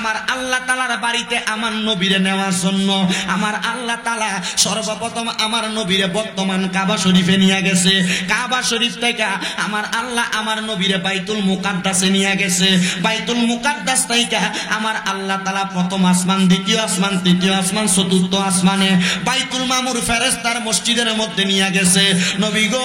আমার আল্লাহ তাআলার বাড়িতে আমার নবীরে নেওয়ার জন্য আমার আল্লাহ তাআলা সর্বপ্রথম আমার নবীরে বর্তমান কাবা শরীফে নিয়ে গেছে। কাবা শরীফ থেকে আমার আল্লাহ আমার নবীরে বাইতুল মুকাদ্দাসে নিয়ে গেছে। বাইতুল মুকাদ্দাস থেকে আমার আল্লাহ তাআলা প্রথম আসমান, দ্বিতীয় আসমান, তৃতীয় আসমান, চতুর্থ আসমানে বাইতুল মামুর ফেরেশতার মসজিদের মধ্যে নিয়ে গেছে। নবী গো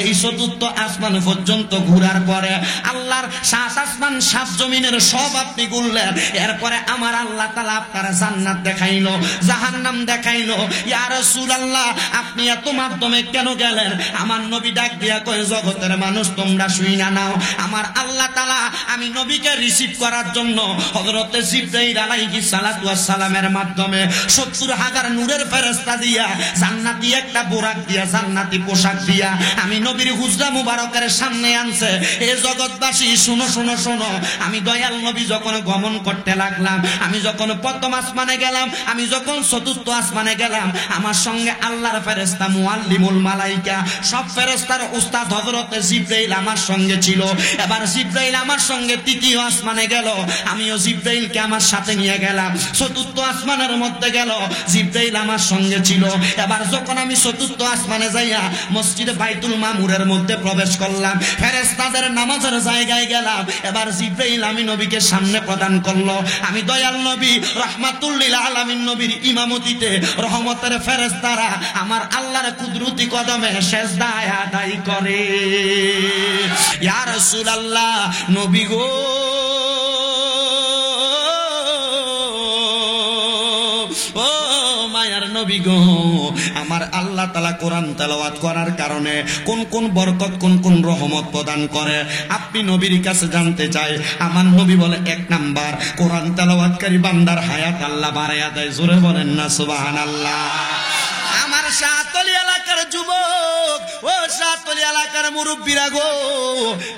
এই চতুর্থ আসমান পর্যন্ত ঘুরার পরে আল্লাহর সাত আসমান সাত জমিনের সব আপনি ঘুরলেন। এরপরে আমার আল্লাহ তাআলা আপনার জান্নাত দেখাইলো, জাহান্নাম দেখাইলো। ইয়া রাসূলুল্লাহ আপনি এত মাধ্যমে কেন গেলেন? আমার নবী ডাক দিয়া কয়, জগতের মানুষ তোমরা শুইনা নাও। আমার আল্লাহ তাআলা আমি নবীকে রিসিভ করার জন্য হযরতে জিবরাইল আলাইহিস সালাতু ওয়াস সালামের মাধ্যমে ৭০,০০০ নূরের ফেরেশতা দিয়া জান্নাতি একটা বোরাক দিয়া জান্নাতি পোশাক দিয়া আমি নবীর হুজরা মুবারকের সামনে আনছে। এই জগৎবাসী শুনো শুনো শুনো, আমি দয়াল নবী যখন গমন করতে লাগলাম, আমি যখন প্রথম আসমানে গেলাম, আমি যখন চতুর্থ আসমানে গেলাম, আমার সঙ্গে আল্লাহর ফেরেশতা মুআল্লিমুল মালাইকা সব ফেরেশতার উস্তাদ হযরতে জিবরাইল আমার সঙ্গে ছিল। এবার জিবরাইল আমার সঙ্গে তৃতীয় আসমানে গেল, আমিও জিবরাইলকে আমার সাথে নিয়ে গেলাম। চতুর্থ আসমানের মধ্যে গেল, জিবরাইল আমার সঙ্গে ছিল। এবার যখন আমি চতুর্থ আসমানে যাইয়া মসজিদে বাইতুল মামুরের মধ্যে প্রবেশ করলাম, ফেরেশতাদের নামাজের জায়গায় গেলাম। এবার জিবরাইল আমি নবীকে সামনে প্রদান করলো। আমি দয়াল নবী রাহমাতুল লিল আলামিন নবীর ইমামতিতে রহমতের ফেরেশতারা আমার আল্লাহর কুদরতি কদমে সেজদায় আদায় করে। ইয়া রাসূলুল্লাহ নবী গো ও মায়ার নবী গো, আমার আল্লাহ তাআলা কোরআন তেলাওয়াত করার কারণে কোন কোন বরকত কোন কোন রহমত প্রদান করে আপনি নবীর কাছে জানতে চাই। আমার নবী বলে, ১ নাম্বার কোরআন তেলাওয়াতকারী বান্দার হায়াত আল্লাহ বাড়ায়া দেয়। জোরে বলেন না সুবহানাল্লাহ। আমার শাহতলী এলাকার যুবক ও শাহতলী এলাকার মুরব্বীরা গো,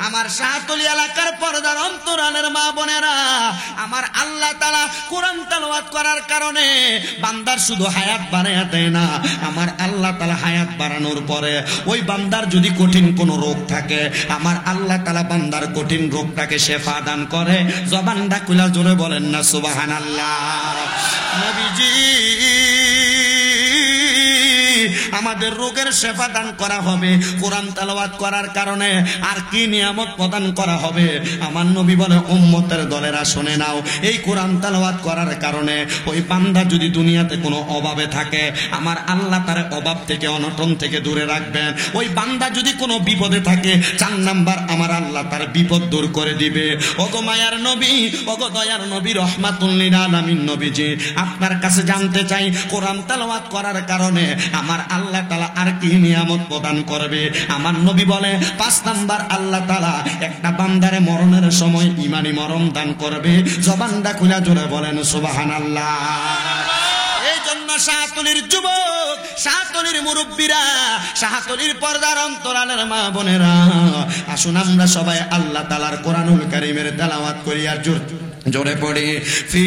আমার শাহতলী এলাকার পর্দার অন্তরালের মা বোনেরা, আমার আল্লাহ তাআলা কোরআন তেলাওয়াত করার কারণে বান্দার শুধু হায়াত বাড়ায়া দেয় না, আমার আল্লাহ তাআলা হায়াত বাড়ানোর পরে ওই বান্দার যদি কঠিন কোনো রোগ থাকে, আমার আল্লাহ তাআলা বান্দার কঠিন রোগটাকে শেফা দান করে। জবানটা খুলে জোরে বলেন না সুবহানাল্লাহ। নবীজি আমাদের রোগের শেফা দান করা হবে কোরআন তেলাওয়াত করার কারণে। আর কি নিয়ামত প্রদান করা হবে? আমার নবী বলে, উম্মতের দলেরা শুনে নাও, এই কোরআন তেলাওয়াত করার কারণে ওই বান্দা যদি দুনিয়াতে কোনো অভাবে থাকে, আমার আল্লাহ তার অভাব থেকে অনটন থেকে দূরে রাখবেন। ওই বান্দা যদি কোনো বিপদে থাকে, ৪ নাম্বার আমার আল্লাহ তার বিপদ দূর করে দিবে। ওগো মায়ার নবী, ওগো দয়ার নবী রহমাতুল লিল আলামিন নবীজি, আপনার কাছে জানতে চাই কোরআন তেলাওয়াত করার কারণে আমার আল্লাহ তাআলা আর কি নিয়ামত প্রদান করবে? আমার নবী বলে, ৫ নাম্বার আল্লাহ তাআলা একটা বান্দারে মরণের সময় ঈমানি মরণ দান করবে। জবানটা খুলে জোরে বলেন সুবহানাল্লাহ। এই জন্য শাহতলীর যুবক, শাহতলীর মুরব্বীরা, শাহতলীর পর্দার অন্তরালের মা বোনেরা, আসুন আমরা সবাই আল্লাহ তাআলার কোরআনুল কারীমের তেলাওয়াত করি আর জোরে পড়ি। ফি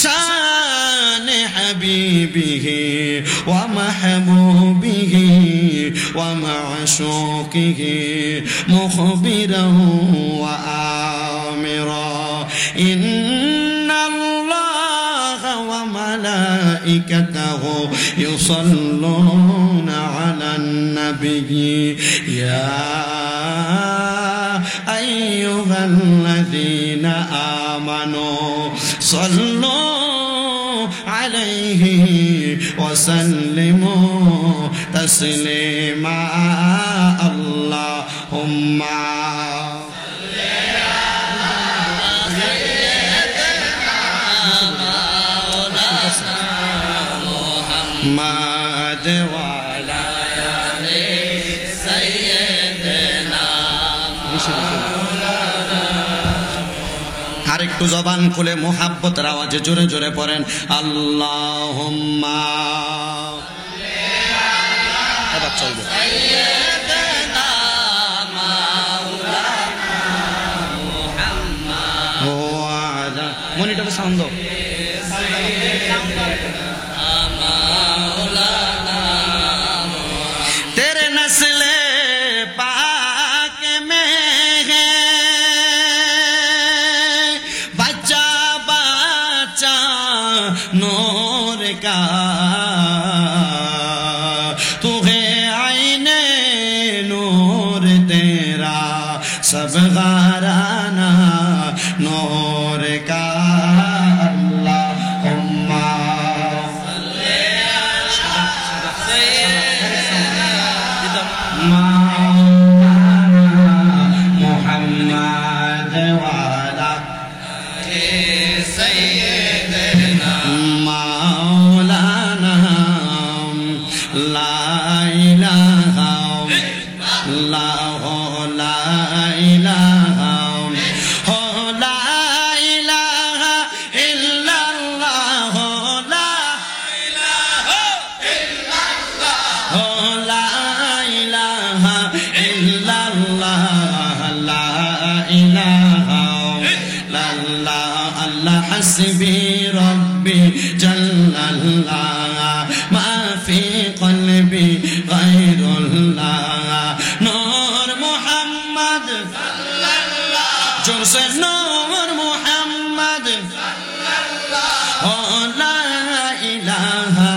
শানে হাবিবিহি ওয়া মাহবুবিহি ওয়া মা'শুকিহি মুখবিরান ওয়া আমিরা ইন্নাল্লাহা ওয়া মালাইকাতাহু ইউসাল্লুনা আলান নাবিয়্যি ইয়া আইয়ুহাল্লাযীনা আমানু সাল্লু আলাইহি ওয়া সাল্লিমু তাসলিমা। আল্লাহুম্মা সাল্লি আলা সাইয়্যিদিনা মাওলানা মুহাম্মাদ ওয়া আলা আলি সাইয়্যিদিনা মাওলানা। আরেকটু জবান খুলে মোহাব্বতের আওয়াজে জোরে জোরে পড়েন, আল্লাহুম্মা এবার চলবে। সাইয়্যিদিনা মাওলানা মুহাম্মাদ ওয়া আলা, মনিটরে সাউন্ড দাও। तेरे नस्ले पाक में का तू है आईने नूर तेरा सब गाराना नूर का अल्लाहुम्मा मुहम्मद वाला मौलाना ला इलाहा इल्लल्लाह ला इलाहा हो ला इलाहा इल्लल्लाह ला इलाहा इल्लल्लाह हो ला इलाहा इल्लल्लाह ला इलाहा इल्लल्लाह अल्लाह हस्बी रब्बी जल्लल्लाह मा फी क़ल्बी गैरुल्लाह नूर मुहम्मद सल्लल्लाह जोर से नूर मुहम्मद सल्लल्लाह ओ ला इलाहा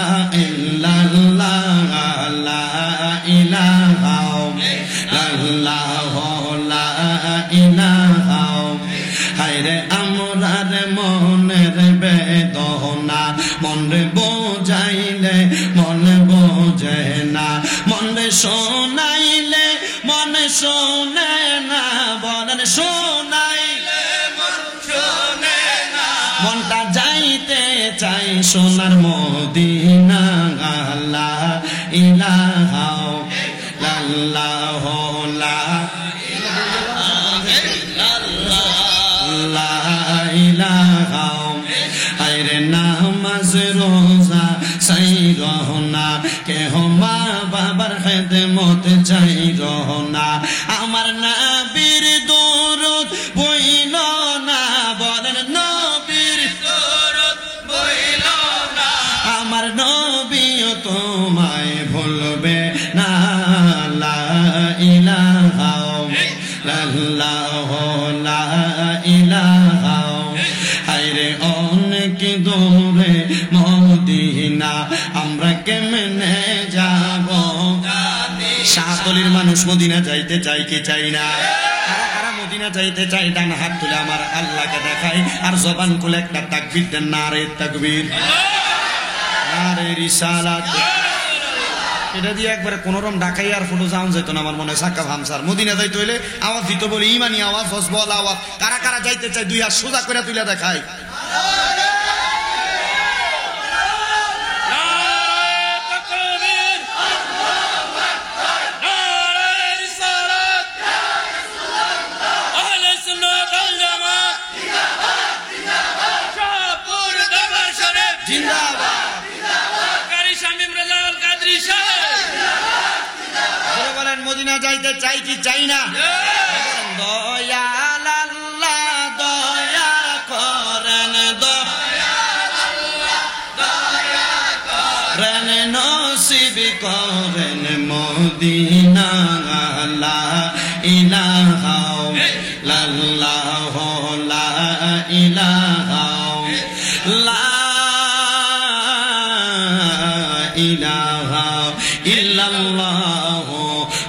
इल्लल्लाह ला इलाहा इल्लल्लाह ला इलाहा হায়রে আমরার মনের বেদনা মন বোঝাইলে মন বোঝে না মন শোনাইলে মন শোনে না বলেন শোনাইলে মন শোনে না মনটা যাইতে চাই সোনার মদিনা লা ইলাহা ইল্লাল্লাহ লা লা ইলাহা আইরে নামাজ রোজা সাই রহনা কেহ মা বাবার খেদমত চাই রহনা আমার নবীর দরুদ বইল না বলেন নবীর দরুদ বইল না আমার নবীও তোমায় ভুলবে না লা ইলাহা ইল্লাল্লাহ লা ইলাহা হায়রে অনেক দূরে মদিনা আমরা কেমনে যাব শাহতলির মানুষ মদিনা যাইতে চাই কি চাই না কারা মদিনা যাইতে চাই ডান হাত তুলে আমার আল্লাহকে দেখাই আর জবান খুলে একটা তাকবীর দেন নারে তাকবীর নারে রিসালাত এটা দিয়ে একবারে কোনরকম ঢাকাই আর ফটো যাওয়া যেত না আমার মনে হয় সাক্কা ভামসার মদিনা যাইতে হইলে আওয়াজ দিতে বলে ইমানি আওয়াজ হসবল আওয়াজ কারা কারা যাইতে চাই দুই হাত সোজা করে তুলে দেখাই মদিনা যাইতে চাই কি চাই না দয়াল আল্লাহ দয়া করেন দয়াল আল্লাহ দয়া করেন নসিব করেন মদিনা লা ইলাহা ইল্লাল্লাহ লা ইলাহা লা ইলাহা ইল্লাল্লাহ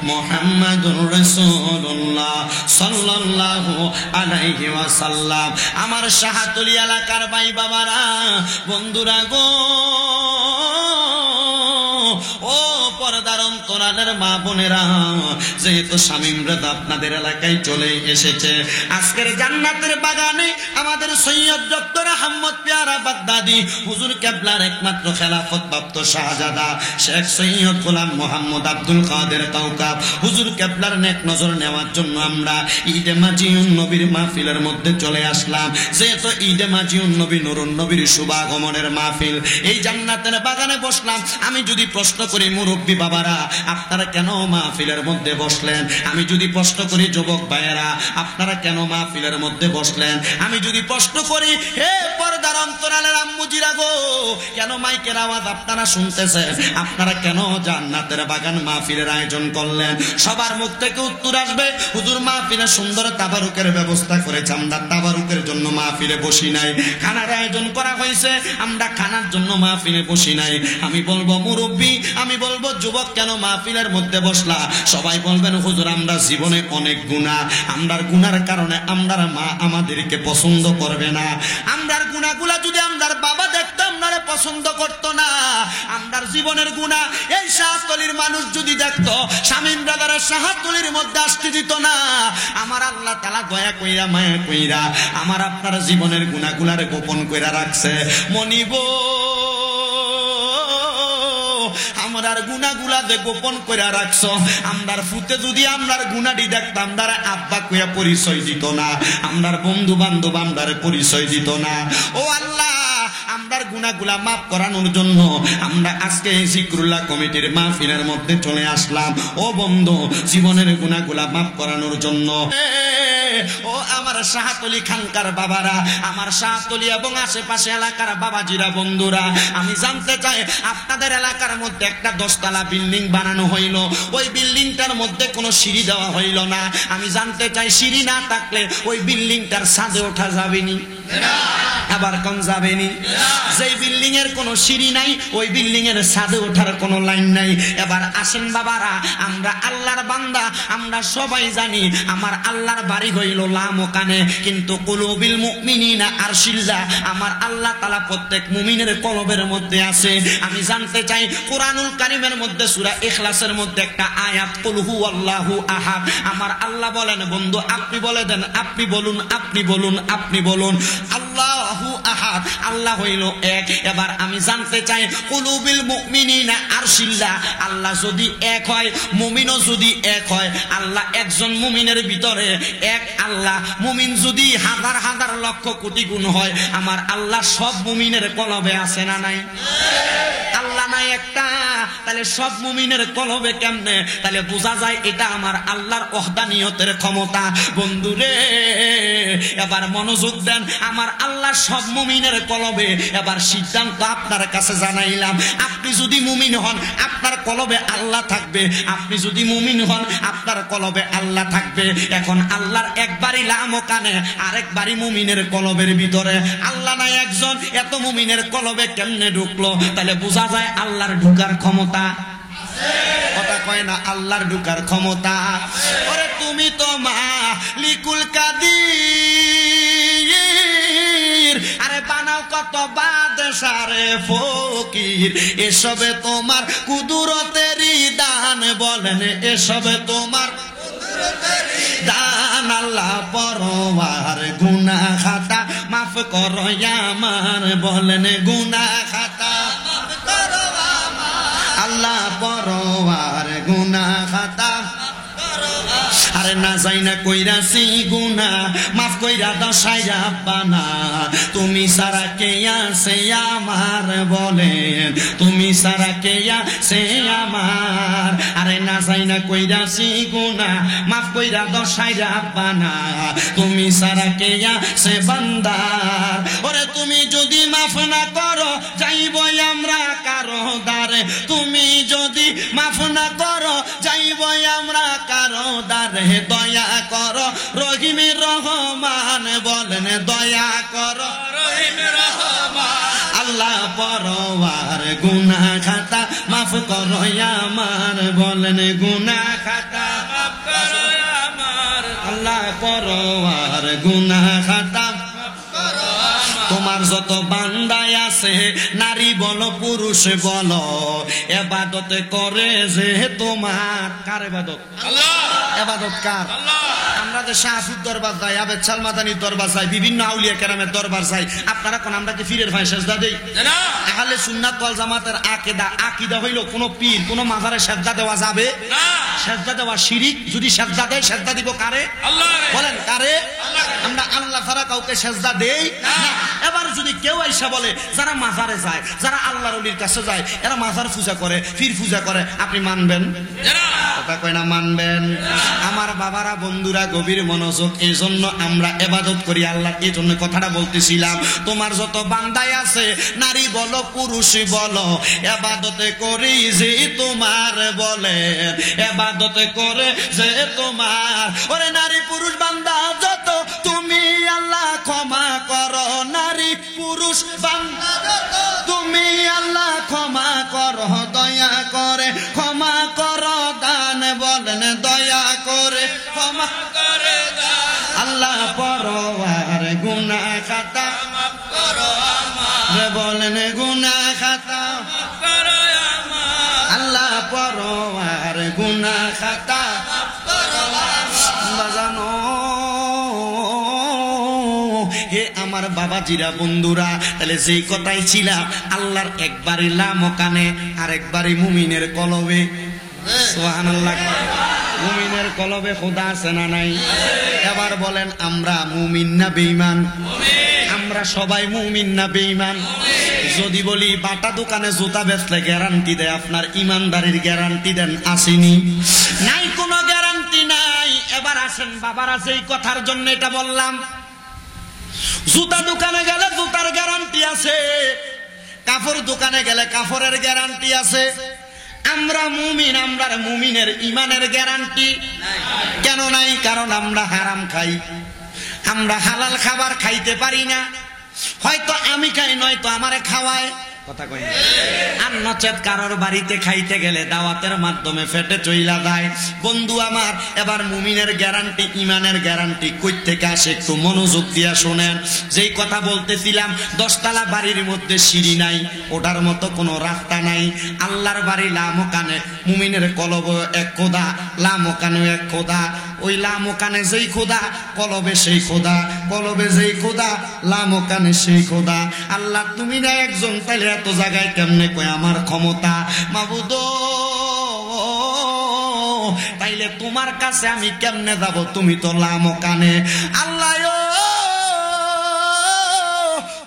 মুহাম্মাদুর রাসূলুল্লাহ সাল্লাল্লাহু আলাইহি ওয়াসাল্লাম আমার শাহতলী এলাকার ভাই বাবারা বন্ধুরা গো ও পর্দার অন্তরালের মা বোনেরা যেহেতু শামীম রেজা আপনাদের এলাকায় চলে এসেছে আজকের জান্নাতের বাগানে আমাদের সৈয়দ ডক্টর আহমদ পেয়ারা বাগদাদি হুজুর কেবলার একমাত্র খেলাফত প্রাপ্ত শাহজাদা শেখ সৈয়দ গোলাম মোহাম্মদ আব্দুল কাদের কাউকাব হুজুর কেবলার নেক নজর নেওয়ার জন্য আমরা ঈদে মাজিউন নবীর মাহফিলের মধ্যে চলে আসলাম যেহেতু ঈদে মাজিউন নবী নুরুন নবীর শুভাগমনের মাহফিল এই জান্নাতের বাগানে বসলাম আমি যদি প্রশ্ন করি মুরব্বী বাবারা আপনারা কেন মাহফিলের মধ্যে বসলেন আমি যদি প্রশ্ন করি যুবক ভাইয়েরা আপনারা কেন মাহফিলের মধ্যে বসলেন আমি যদি প্রশ্ন করি হে পর্দার অন্তরালের আম্মুজিরা গো, কেন মাইকের আওয়াজ আপনারা শুনতেছেন? আপনারা কেন জান্নাতের বাগান মাহফিলের আয়োজন করলেন? সবার মুখ থেকে উত্তর আসবে, হুজুর মাহফিলে সুন্দর তাবারুকের ব্যবস্থা করেছে, আমরা তাবারুকের জন্য মাহফিলে বসি নাই। খানার আয়োজন করা হয়েছে, আমরা খানার জন্য মাহফিলে বসি নাই। আমি বলবো মুরব্বী, আমি বলবো যুবক, কেন মাহফিলের মধ্যে বসলা? সবাই বলবেন হুজুর আমরা জীবনে অনেক গুনাহ, আমরার গুনার কারণে আমরার মা আমাদেরকে পছন্দ করবে না। আমরার গুনাহগুলা যদি আমরার বাবা দেখতো আমরারে পছন্দ করতো না। আমরার জীবনের গুনাহ এই শাহতলির মানুষ যদি দেখতো, শামীম ব্রাদারের শাহতলির মধ্যে আসতে দিত না। আমার আল্লাহ তাআলা দয়া কইরা মায়া কইরা আমার আপনার জীবনের গুনাহগুলারে গোপন কইরা রাখছে। মনিব আমরার গুনাহগুলা যে গোপন কইরা রাখছো, আমরার ফুতে যদি আমরার গুনাহটি দেখতাম, আমরার আব্বা কইয়া পরিচয় দিত না, আমরার বন্ধু বান্ধব আমরার পরিচয় দিত না। ও আল্লাহ, আমরার গুনাহগুলা মাফ করানোর জন্য আমরা আজকে এই জিকরুল্লাহ কমিটির মাহফিলের মধ্যে চলে আসলাম। ও বন্ধু, জীবনের গুনাহগুলা মাফ করানোর জন্য। ও আমার শাহতলি খানকার বাবারা, আমার শাহতলি এবং আশেপাশে এলাকার বাবাজিরা, বন্ধুরা, আমি জানতে চাই আপনাদের এলাকার মধ্যে একটা 10 তলা বিল্ডিং বানানো হইল, ওই বিল্ডিংটার মধ্যে কোনো সিঁড়ি দেওয়া হইল না। আমি জানতে চাই সিঁড়ি না থাকলে ওই বিল্ডিংটার ছাদে ওঠা যাবেনি? আবার কোন যাবেনি? যেই বিল্ডিং এর কোনো সিঁড়ি নাই, ওই বিল্ডিং এর ছাদে ওঠার কোনো লাইন নাই। এবার আসেন বাবারা, আমরা আল্লাহর বান্দা, আমরা সবাই জানি আমার আল্লাহর বাড়ি হইল লামকানে, কিন্তু কুলুবিল মুমিনিনা আরশিল্লাহ, আমার আল্লাহ তাআলা প্রত্যেক মুমিনের কলবের মধ্যে আছে। আমি জানতে চাই কোরআনুল কারীমের মধ্যে সূরা ইখলাসের মধ্যে একটা আয়াত, কুল হুয়াল্লাহু আহাদ, আমার আল্লাহ বলেন, বন্ধু আপনি বলে দেন, আপনি বলুন, আপনি বলুন, আপনি বলুন, আল্লাহু আহাদ, আল্লাহ হইল এক। এবার আমি জানতে চাই কুলুবিল মুমিনিনা আরশিল্লাহ, আল্লাহ যদি এক হয়, মুমিনও যদি এক হয়, আল্লাহ একজন মুমিনের ভিতরে এক আল্লাহ, মুমিন যদি হাজার হাজার লক্ষ কোটি গুণ হয়, আমার আল্লাহ সব মুমিনের কলবে আছে না নাই? আল্লাহ নাই একটা, তাহলে সব মুমিনের কলবে কেমনে? তাহলে বোঝা যায় এটা আমার আল্লাহর ওহদানিয়তের ক্ষমতা। বন্ধুরে এবার মনোযোগ দেন, আমার আল্লাহ সব মুমিনের কলবে। এবার সিদ্ধান্ত আপনার কাছে জানাইলাম, আপনি যদি মুমিন হন আপনার কলবে আল্লাহ থাকবে, আপনি যদি মুমিন হন আপনার কলবে আল্লাহ থাকবে। এখন আল্লাহর একবারই লামকানে, আরেকবারই মুমিনের কলবের ভিতরে। আল্লাহ নাই একজন, এত মুমিনের কলবে কেমনে ঢুকলো? তাহলে বোঝা যায় আল্লাহর ঢুকার ক্ষমতা কথা কয় না, আল্লাহর ঢুকার ক্ষমতা। ওরে তুমি তো মালিকুল কাদির, আরে বানাও কত বাদশারে ফকির, এসবে তোমার কুদরতেরই দান, বলেন এসবে তোমার দান। আল্লাহ পরওয়ার গুনাহ খাতা মাফ করো আমার, বলেন গুনাহ খাতা মাফ করো আমার, আল্লাহ পরওয়ার গুনাহ খাতা। আরে না যাই না কইরাছি গুনাহ, মাফ কইরা দাও সাইরা বানা, তুমি সারা কে আছে আমার, বলেন তুমি সারা কে আছে আমার। আরে না যাই না কইরাছি গুনাহ, মাফ কইরা দাও সাইরা বানা, তুমি সারা কে আছে বান্দার। ওরে তুমি যদি মাফ না করো যাইব আমরা কারো দ্বারে, তুমি যদি মাফ না করো যাইব আমরা কারো দ্বারে। দয়া করো রহিম রহমান, বলেন দয়া করো রহিম রহমান, আল্লাহ পরওয়ার গুনাহ খাতা মাফ করো আমার, বলেন গুনাহ খাতা মাফ করো আমার, আল্লাহ পরওয়ার গুনাহ খাতা। তোমার যত বান্দায় আছে, নারী বলো পুরুষ বলো, ইবাদত করে যে তোমার, কার ইবাদত? আল্লাহ। ইবাদত কার? আল্লাহ। আমরা যে শাহসুদ দরবার যাই, আবেদ সালমাদানির দরবার যাই, বিভিন্ন আউলিয়া কেরামের দরবার যাই, আপনারা কোন আমরা কি পীরের ভাই সেজদা দেই না? আহলে সুন্নাত ওয়াল জামাতের আকীদা হইল কোন পীর কোন মাজারে সেজদা দেওয়া যাবে না। সেজদা দেওয়া শিরিক। যদি সেজদা দেয়, সেজদা দিব কারে? আল্লাহ। বলেন কারে? আল্লাহ। আমরা আল্লাহ ছাড়া কাউকে সেজদা দেই না। এবার যদি কেউ আইসা বলে যারা মাজারে যায়, যারা আল্লাহর ওলির কাছে যায়, এরা মাজার পূজা করে, পীর পূজা করে, আপনি মানবেন? কথা কয় না মানবেন? আমার বাবারা, বন্ধুরা, গভীর মনোযোগ। এই জন্য আমরা ইবাদত করি আল্লাহ। এই জন্য কথাটা বলতেছিলাম, তোমার যত বান্দাই আছে, নারী বলো পুরুষ বলো, ইবাদতে করি যে তোমার বলে, ইবাদতে করে যে তোমার। ওরে নারী পুরুষ বান্দা যত, তুমি আল্লাহ ক্ষমা করো। নারী পুরুষ বান্দা যত, তুমি আল্লাহ ক্ষমা করো। দয়া করে ক্ষমা করো, দান বলেন দয়া করে ক্ষমা করে দান। আল্লাহ পরওয়ার গুনাহ খাতা মাফ করো আমার, বলেন গুনাহ খাতা মাফ করো আমার। আল্লাহ পরওয়ার গুনাহ খাতা মাফ করো আমার। বাজানো হে আমার বাবাজিরা, বন্ধুরা, তাহলে যেই কথাই ছিলাম, আল্লাহর একবারই লামকানে আর একবারই মুমিনের কলবে। সুবহানাল্লাহ। মুমিনের কলবে খোদা আছে না নাই? এবার বলেন, আমরা মুমিন না বেঈমান? আমরা সবাই মুমিন না বেঈমান? যদি বলি বাটা দোকানে জুতা বেচলে গ্যারান্টি দেয়, আপনার ইমানদারির গ্যারান্টি দেন, আসেনি? নাই, কোনো গ্যারান্টি নাই। এবার আসেন বাবারা, যেই কথার জন্য এটা বললাম, জুতা দোকানে গেলে জুতার গ্যারান্টি আছে, কাপড় দোকানে গেলে কাপড়ের গ্যারান্টি আছে। আমরা মুমিন, আমরা মুমিনের ইমানের গ্যারান্টি কেন নাই? কারণ আমরা হারাম খাই, আমরা হালাল খাবার খাইতে পারি না। হয়তো আমি খাই, নয়তো আমারে খাওয়ায়। কথা কই না? আর নচেত কারোর বাড়িতে খাইতে গেলে দাওয়াতের মাধ্যমে ফেটে চইলা যায়। বন্ধু আমার, এবার মুমিনের গ্যারান্টি, ইমানের গ্যারান্টি কই থেকে আসে একটু মনোযোগ দিয়া শোনেন। যেই কথা বলতেছিলাম, 10 তলা বাড়ির মধ্যে সিঁড়ি নাই, ওটার মতো কোনো রাস্তা নাই। আল্লাহর বাড়ি লামকানে, মুমিনের কলব এক খোদা, লামকানে এক খোদা। ওই লামকানে যেই খোদা, কলবে সেই খোদা, কলবে যেই খোদা, লামকানে সেই খোদা। আল্লাহ তুমি না একজন, তাইলে এত জায়গায় কেমনে কয় আমার ক্ষমতা? মাবুদ, তাইলে তোমার কাছে আমি কেমনে যাব? তুমি তো লামকানে। আল্লাহ,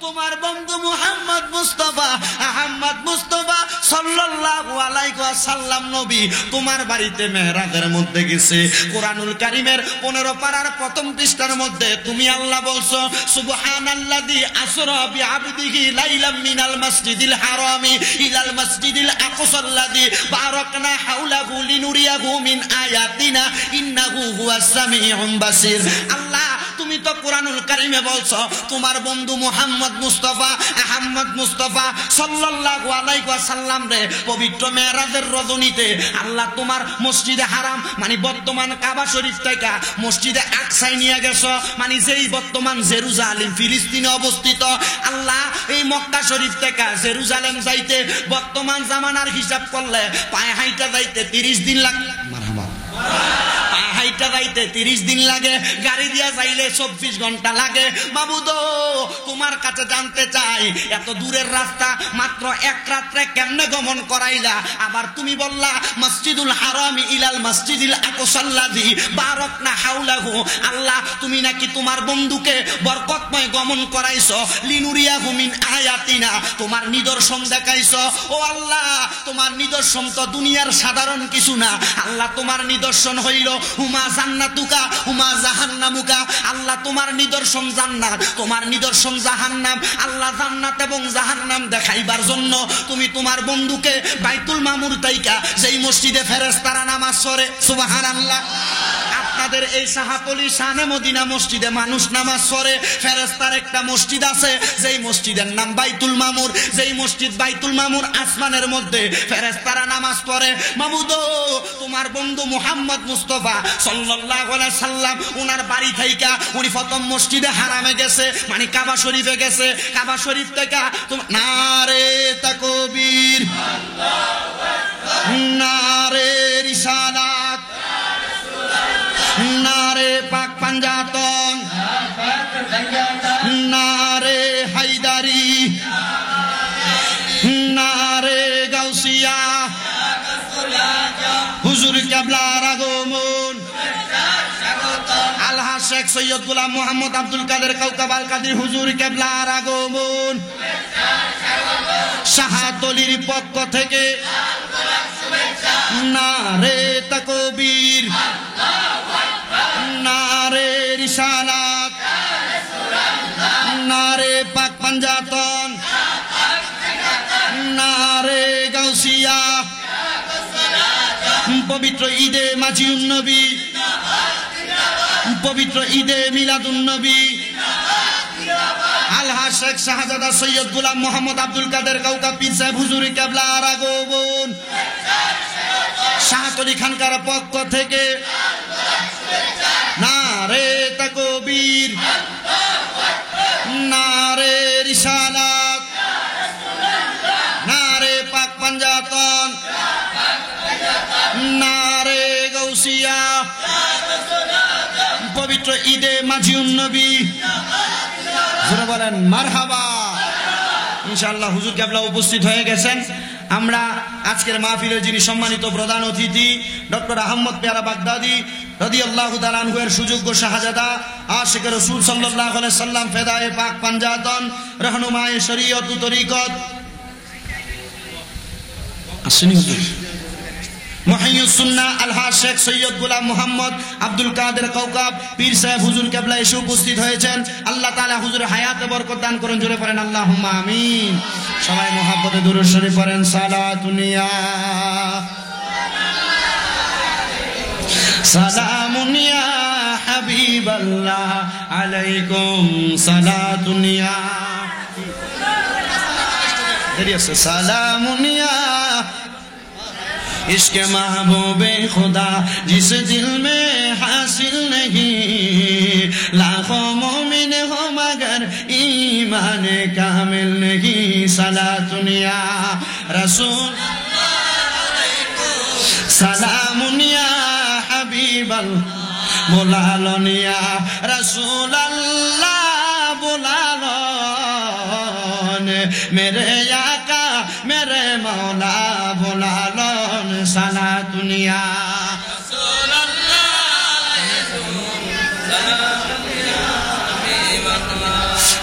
তোমার বন্ধু মুহাম্মদ মুস্তাফা, আহমদ মুস্তাফা সাল্লাল্লাহু আলাইহি ওয়াসাল্লাম নবী তোমার বাড়িতে মেহরাজের মধ্যে গেছে। কোরআনুল কারীমের 15 পারার প্রথম পৃষ্ঠার মধ্যে তুমি আল্লাহ বলছো, সুবহানাল্লাযী আসরা বিআবদিহি লাইলাম মিনাল মাসজিদিল হারামি ইলাল মাসজিদিল আকসাল্লাযী বারাকনা হাওলাহু লিনুরিয়াহু মিন আয়াতিনা ইন্নাহু হুয়াস সামিউম বাসির। আল্লাহ, তুমি তো কোরআনুল কারীমে বলছো তোমার বন্ধু মুহাম্মদ মুস্তাফা, আহমদ মুস্তাফা সাল্লাল্লাহু আলাইহি ওয়াসাল্লাম রে পবিত্র মেরাজের রজনীতে আল্লাহ তোমার মসজিদে হারাম, মানে বর্তমান কাবা শরীফ থেকে মসজিদে আকসায় নিয়ে গেছো, মানে যেই বর্তমান জেরুজালেম ফিলিস্তিনে অবস্থিত। আল্লাহ, এই মক্কা শরীফ থেকে জেরুজালেম যাইতে বর্তমান জামানার হিসাব করলে পায়ে হাইটা যাইতে 30 দিন লাগে। মারহাবা। হাইটা যাইতে 30 দিন লাগে, গাড়ি দিয়া যাইলে 24 ঘন্টা লাগে। মাবুদ, তোমার কাছে জানতে চাই, এত দূরের রাস্তা মাত্র এক রাত্রে কেমনে গমন করাইলা? আবার তুমি বললা মসজিদুল হারামি ইলাল মসজিদিল আকসাল্লাযী বারাকনা হাওলাহু। আল্লাহ, তুমি নাকি তোমার বন্ধুকে বরকতময় গমন করাইছো, লিনুরিয়াহু মিন আয়াতিনা, তোমার নিদর্শন দেখাইছো। ও আল্লাহ, তোমার নিদর্শন তো দুনিয়ার সাধারণ কিছু না। আল্লাহ, তোমার নিদর্শন হইল হুমা জান্নাতুকা হুমা জাহান্নামুকা। আল্লাহ, তোমার নিদর্শন জান্নাত, তোমার নিদর্শন জাহান্নাম। আল্লাহ, জান্নাত এবং জাহান্নাম দেখাইবার জন্য তুমি তোমার বন্ধুকে বাইতুল মামুর তাইকা যেই মসজিদে ফেরেশতারা নামাজ পড়ে, সুবহানাল্লাহ, আপনাদের এই শাহাতলি শানে মদিনা মসজিদে মানুষ নামাজ পড়ে, ফেরেশতার একটা মসজিদ আছে যেই মসজিদের নাম বাইতুল মামুর। যেই মসজিদ বাইতুল মামুর আসমানের মধ্যে ফেরেশতারা নামাজ পড়ে। মাবুদ, তোমার বন্ধু মুহাম্মদ মুস্তাফা সাল্লাল্লাহু আলাইহি সাল্লাম উনার বাড়ি থেকে উনি প্রথম মসজিদে হারামে গেছে, মানে কাবা শরীফে গেছে। কাবা শরীফ থেকে নারে তাকবীর, আল্লাহু আকবার, নারে রিসালাত, নারে পাক পাঞ্জাতন, নারে হায়দারি, নারে গাউসিয়া, হুজুর কিবলার আগমন। আল্লাহ শেখ সৈয়দ গোলাম মোহাম্মদ আব্দুল কাদের কাউকাবাল কাদের হুজুর কিবলার আগমন। শাহাতলির পক্ষ থেকে নারে তাকবীর, নারে রিসালাত, নারে পাক পাঞ্জাতন, নারে গাউসিয়া, পবিত্র ঈদে মাজিউন্নবী, পবিত্র ঈদে মিলাদুন্নবী, আলহা শেখ শাহজাদা সৈয়দ গোলাম মোহাম্মদ আব্দুল কাদের কাউকাব পীর সাহেব হুজুর কেবলা আর আগমন শাহতলী খানকার পক্ষ থেকে নারে তাকবীর, নারে রিসালাত, নারে পাক পাঞ্জাতন, নারে গাউসিয়া, পবিত্র ঈদে মাজিউন্নবী, জোরে বলেন মারহাবা। ইনশাআল্লাহ হুজুর কেবলা উপস্থিত হয়ে গেছেন। আমরা আজকের মাহফিলে যিনি সম্মানিত প্রধান অতিথি ডক্টর আহমদ পেয়ারা বাগদাদি রাদিয়াল্লাহু তাআলা আনহু এর সুযোগ্য শাহজাদা আশিক রাসূল সাল্লাল্লাহু আলাইহি সাল্লাম ফেদায়ে পাক পাঞ্জাতন রহনুমায়ে শরীয়ত ও তরিকত আসেনি হুজুর মুহিয়্যিস সুন্নাহ আলহা শেখ সৈয়দ গোলাম মোহাম্মদ আব্দুল কাদের কাউকাব পীর সাহেব হুজুর কেবলা এসে উপস্থিত হয়েছেন। আল্লাহ তাআলা হুজুরের হায়াতে বরকত দান করুন। জোরে পড়েন আল্লাহুম্মা আমিন। সবাই মহব্বতে দুরূদ শরীফ পড়েন। সালাতুনিয়া সালামুনিয়া হাবিবাল্লাহ আলাইকুম সালাতুনিয়া দেরি আছে সালামুনিয়া इश्क महबूबे खुदा जिस दिल में हासिल नहीं लाखों मोमिन हो मगर ईमान कामिल नहीं सलातुनिया रसूल सलामुनिया हबीबल बुला लो निया रसूल अल्लाह बुला लो मेरे आका मेरे मौला बुला लो सालातुनिया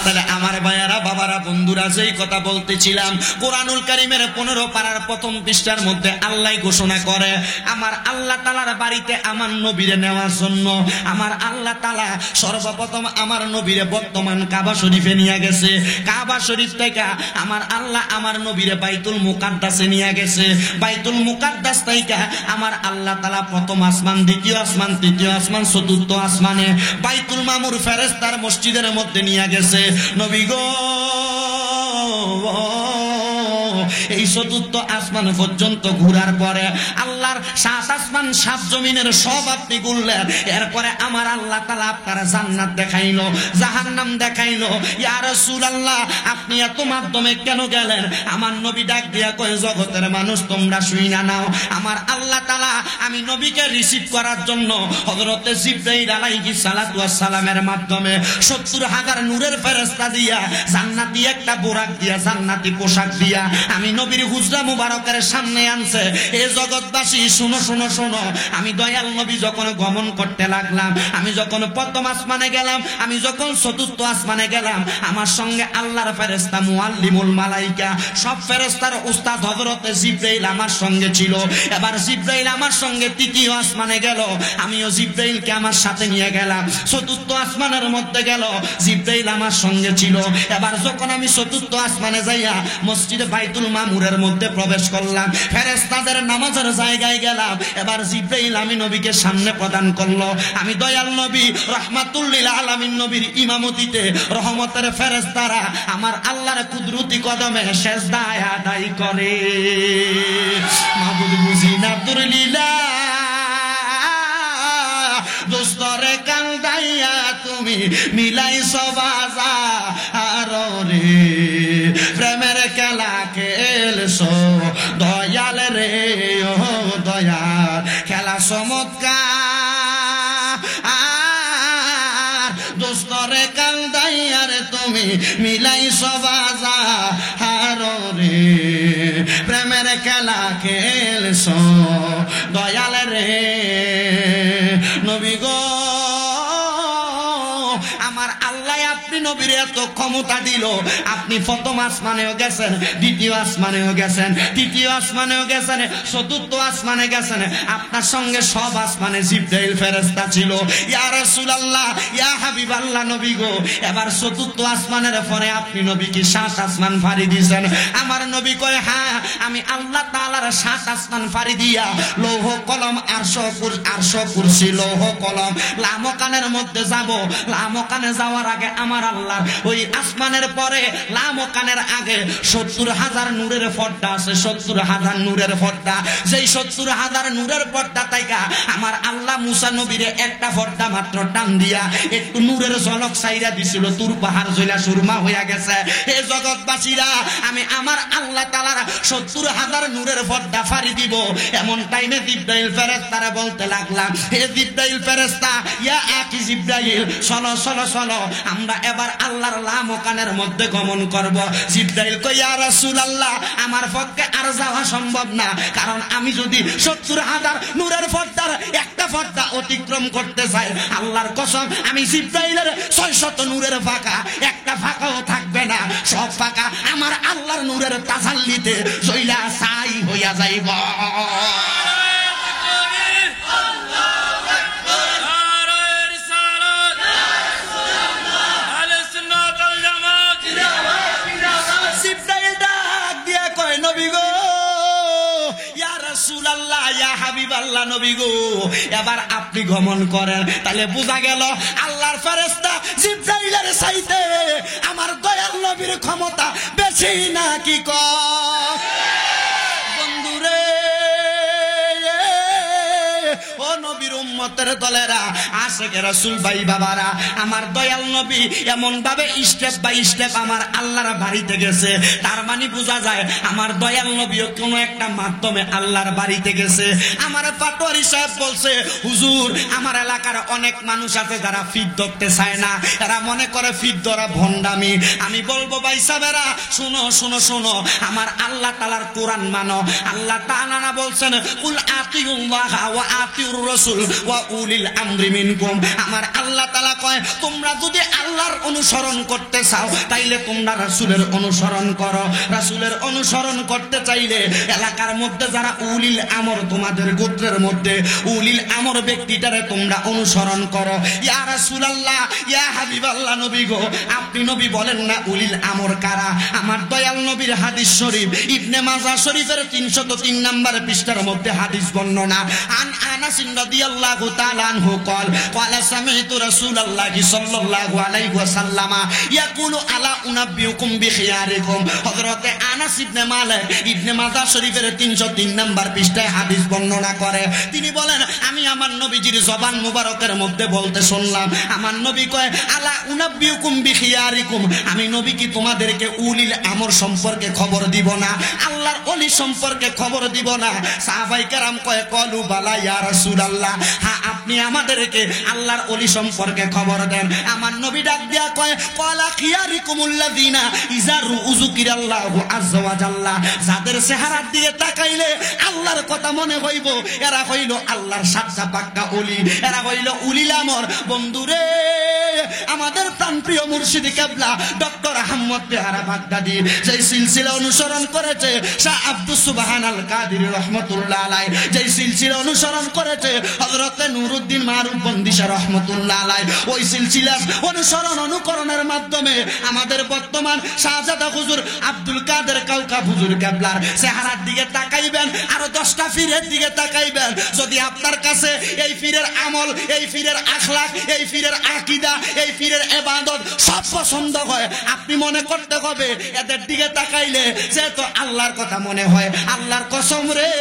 তাহলে আমার ভাইয়ারা বাবারা বন্ধুরা যেই কথা বলতেছিলাম কোরআনুল কারীমের 15 পারার প্রথম পৃষ্ঠার মধ্যে আল্লাহ ঘোষণা করে আমার আল্লাহ তাআলার বাড়িতে আমার নবীরে নেওয়ার জন্য আমার আল্লাহ তাআলা সর্বপ্রথম আমার নবীরে বর্তমান কাবা শরীফে নিয়ে গেছে। কাবা শরীফ থেকে আমার আল্লাহ আমার নবীরে বাইতুল মুকাদ্দাসে নিয়ে গেছে। বাইতুল মুকাদ্দাস থেকে আমার আল্লাহ তাআলা প্রথম আসমান, দ্বিতীয় আসমান, তৃতীয় আসমান, চতুর্থ আসমানে বাইতুল মামুর ফেরেশতার মসজিদের মধ্যে নিয়ে গেছে। নবী গো এই চতুর্থ আসমান পর্যন্ত ঘোরার পরে আল্লাহর 7 আসমান 7 জমিনের সব আপনি ঘুরলেন। এরপরে আমার আল্লাহ তাআলা আপনার জান্নাত দেখাইলো, জাহান্নাম দেখাইলো। ইয়া রাসূলুল্লাহ আপনি এত মাধ্যমে কেন গেলেন? আমার নবী ডাক দিয়া কয় জগতের মানুষ তোমরা শুইনা নাও। আমার আল্লাহ তাআলা আমি নবীকে রিসিভ করার জন্য হযরতে জিবরাইল আলাইহিস সালাতু ওয়াস সালামের মাধ্যমে 70,000 নূরের ফেরেশতা দিয়া জান্নাতি একটা বোরাক দিয়া জান্নাতি পোশাক দিয়া আমি নবীর হুজরা মুবারকের সামনে আনছে। এ জগৎবাসী শুনো শুনো শুনো, আমি দয়াল নবী যখন গমন করতে লাগলাম, আমি যখন প্রথম আসমানে গেলাম, আমি যখন চতুর্থ আসমানে গেলাম, আমার সঙ্গে আল্লাহর ফেরেশতা মুআল্লিমুল মালাইকা সব ফেরেশতার উস্তাদ হযরতে জিবরাইল আমার সঙ্গে ছিল। এবার জিবরাইল আমার সঙ্গে তৃতীয় আসমানে গেল, আমিও জিবরাইলকে আমার সাথে নিয়ে গেলাম। চতুর্থ আসমানের মধ্যে গেল, জিবরাইল আমার সঙ্গে ছিল। এবার যখন আমি চতুর্থ আসমানে যাইয়া মসজিদে বাইতুল মামুরের মধ্যে প্রবেশ করলাম, ফেরেশতাদের নামাজের জায়গায় গেলাম। এবার জিবরাইল আমি নবীকে সামনে প্রদান করলো। আমি দয়াল নবী রাহমাতুল লিল আলামিন নবীর ইমামতিতে রহমতের ফেরেশতারা আমার আল্লাহর কুদরতি কদমে সেজদায় আদায় করে। মাবুদ বুঝি না তোর লীলা দোস্তরে কান্দাইয়া তুমি মিলাইছো বাজার রে, প্রেমের খেলা খেলছো দয়াল রে ও দয়াল খেলা চমৎকার। দোস্তরে কান্দাইয়া রে তুমি মিলাইছো বাজার রে, প্রেমের খেলা খেলছো দয়াল রে। নবী গো আমার আল্লাহ আপনি নবীর এত ক্ষমতা দিল, আপনি প্রথম আসমানেও গেছেন, দ্বিতীয় আসমানেও গেছেন, তৃতীয় আসমানেও গেছেন, চতুর্থ আসমানে গেছেন, আপনার সঙ্গে সব আসমানে জিবরাইল ফেরেশতা ছিল। ইয়া রাসূলুল্লাহ, ইয়া হাবিবাল্লাহ নবী গো, এবার চতুর্থ আসমানের পরে আপনি নবী কি 7 আসমান ফাড়ি দিয়েছেন? আমার নবী কয় হ্যাঁ, আমি আল্লাহ তাআলার 7 আসমান ফাড়ি দিয়া লৌহ কলম আরশ কুরসি লৌহ কলম লামকানের মধ্যে যাব। লামকানে যাওয়ার আগে আমার আল্লাহ ওই আসমানের পরে লামকানের আগে 70,000 নূরের পর্দা আছে, 70,000 নূরের পর্দা। যেই 70,000 নূরের পর্দা তাইকা আমার আল্লাহ মুসা নবীরে একটা পর্দা মাত্র টান দিয়া একটু নূরের ঝলক চাইরা দিছিল, তুর পাহাড় জইলা সুরমা হইয়া গেছে। হে জগৎবাসীরা, আমি আমার আল্লাহ তাআলার 70,000 নূরের পর্দা ফাড়ি দিব। এমন টাইমে জিবরাইল ফেরেশতারে বলতে লাগলাম, হে জিবরাইল ফেরেশতা, ইয়া আকি জিবরাইল, চলো চলো চলো, আমরা এবার আল্লাহর লামকানের মধ্যে গমন করব। জিবরাইল কয় ইয়া রাসূলুল্লাহ, আমার পক্ষে আর যাওয়া সম্ভব না, কারণ আমি যদি 70,000 নূরের পর্দার একটা পর্দা অতিক্রম করতে চাই, আল্লাহর কসম আমি জিবরাইলের 600 নূরের ফাঁকা একটা ফাঁকাও থাকবে না, সব ফাঁকা আমার আল্লাহর নূরের তাসাল্লিতে জইলা ছাই হইয়া যাইব। জিবরাইল ডাক দিয়া কয় নবী গো, ইয়া রাসূলুল্লাহ, ইয়া হাবিবাল্লাহ নবী গো, এবার আপনি গমন করেন। তাহলে বোঝা গেল আল্লাহর ফেরেশতা জিবরাইলের চাইতে আমার দয়াল নবীর ক্ষমতা বেশি নাকি কম? বন্ধুরে, ও নবীর উম্মতের দলেরা, আশিকে রাসূল ভাই বাবারা, আমার দয়াল নবী এমন ভাবে স্টেপ বাই স্টেপ আমার আল্লাহর বাড়িতে গেছে। তার মানে বোঝা যায় আমার দয়াল নবীও কোনো একটা মাধ্যমে আল্লাহর বাড়িতে গেছে। আমার পাটোয়ারি সাহেব বলছে, হুজুর, আমার এলাকার অনেক মানুষ আছে যারা ফিট ধরতে চায় না, এরা মনে করে ফিট ধরা ভণ্ডামি। আমি বলবো ভাই সাহেবেরা, শুনো শুনো শুনো, আমার আল্লাহ তাআলার কোরআন মানো। আল্লাহ তাআলা না বলছেন, কুল আতিউল্লাহ ওয়া আতিউর রাসূল ওয়া উলিল আমরি মিনকুম। আমার আল্লাহ তাআলা কয়, তোমরা যদি আল্লাহর অনুসরণ করতে চাও তাইলে তোমরা রাসূলের অনুসরণ করো। রাসূলের অনুসরণ করতে চাইলে এলাকার মধ্যে যারা উলিল আমর, তোমাদের গোত্রের মধ্যে উলিল আমর ব্যক্তিটারে তোমরা অনুসরণ করো। ইয়া রাসূলুল্লাহ, ইয়া হাবিবাল্লাহ নবী গো, আপনি নবী বলেন না উলিল আমর কারা? আমার দয়াল নবীর হাদিস শরীফ ইবনে মাজাহ শরীফের 303 নম্বর পৃষ্ঠার মধ্যে হাদিস বর্ণনা। আন আনাস রাদিয়াল্লাহু তাআলা আনহু قال قال سمعت رسول الله صلى الله عليه وسلم يقول الا انبئكم بخياركم। হযরত আনাস ইবনে মালিক ইবনে মাজাহ শরীফের 303 নম্বর পৃষ্ঠায় হাদিস বর্ণনা করে। তিনি বলেন, আমি আমার নবীজির জবান মুবারকের মধ্যে বলতে শুনলাম, আমার নবী কয়, আলা উনাব্বিউকুম বিখিয়ারিকুম, আমি নবী কি তোমাদেরকে উলিল আমর সম্পর্কে খবর দিব না, আল্লাহর ওলি সম্পর্কে খবর দিব না? সাহাবায়ে কেরাম কয়, কলু বালা ইয়া রাসূলুল্লাহ, হ্যাঁ আপনি আমাদেরকে আল্লাহর ওলি সম্পর্কে খবর দেন। আমার নবী ডাক দিয়া কয়, ক্বালা খিয়ারিকুমুল্লাযিনা ইযা যুকিরাল্লাহু আযজা ওয়া জাল্লা, যাদের চেহারার দিকে তাকাইলে আল্লাহর কথা মনে হইব, এরা হইল আল্লাহর সাচ্চা পাক্কা ওলি, এরা হইল উলিল আমর। বন্ধুরে, আমাদের প্রাণপ্রিয় মুর্শিদ কিবলা ডক্টর আহমদ পেয়ারা বাগদাদি যেই সিলসিলা অনুসরণ করেছে, শাহ আব্দুস সুবহান আল কাদির রহমাতুল্লাহ আলাইহি যেই সিলসিলা অনুসরণ করেছে হযরত নুরউদ্দিন মারুফ বন্দিশা রহমাতুল্লাহ আলাইহি, ওই সিলসিলা অনুকরণের মাধ্যমে আমাদের বর্তমান শাহজাদা হুজুর আব্দুল কাদের কাউকাব হুজুর কিবলার চেহারার দিকে তাকাইবেন, আরো 10টা পীরের দিকে তাকাইবেন। যদি আপনার কাছে এই পীরের আমল, এই পীরের আখলাক, এই পীরের আকীদা, এই পীরের ইবাদত সব পছন্দ হয়, আপনি মনে করতে হবে এদের দিকে তাকাইলে যে তো আল্লাহর কথা মনে হয়। আল্লাহর কসম রে,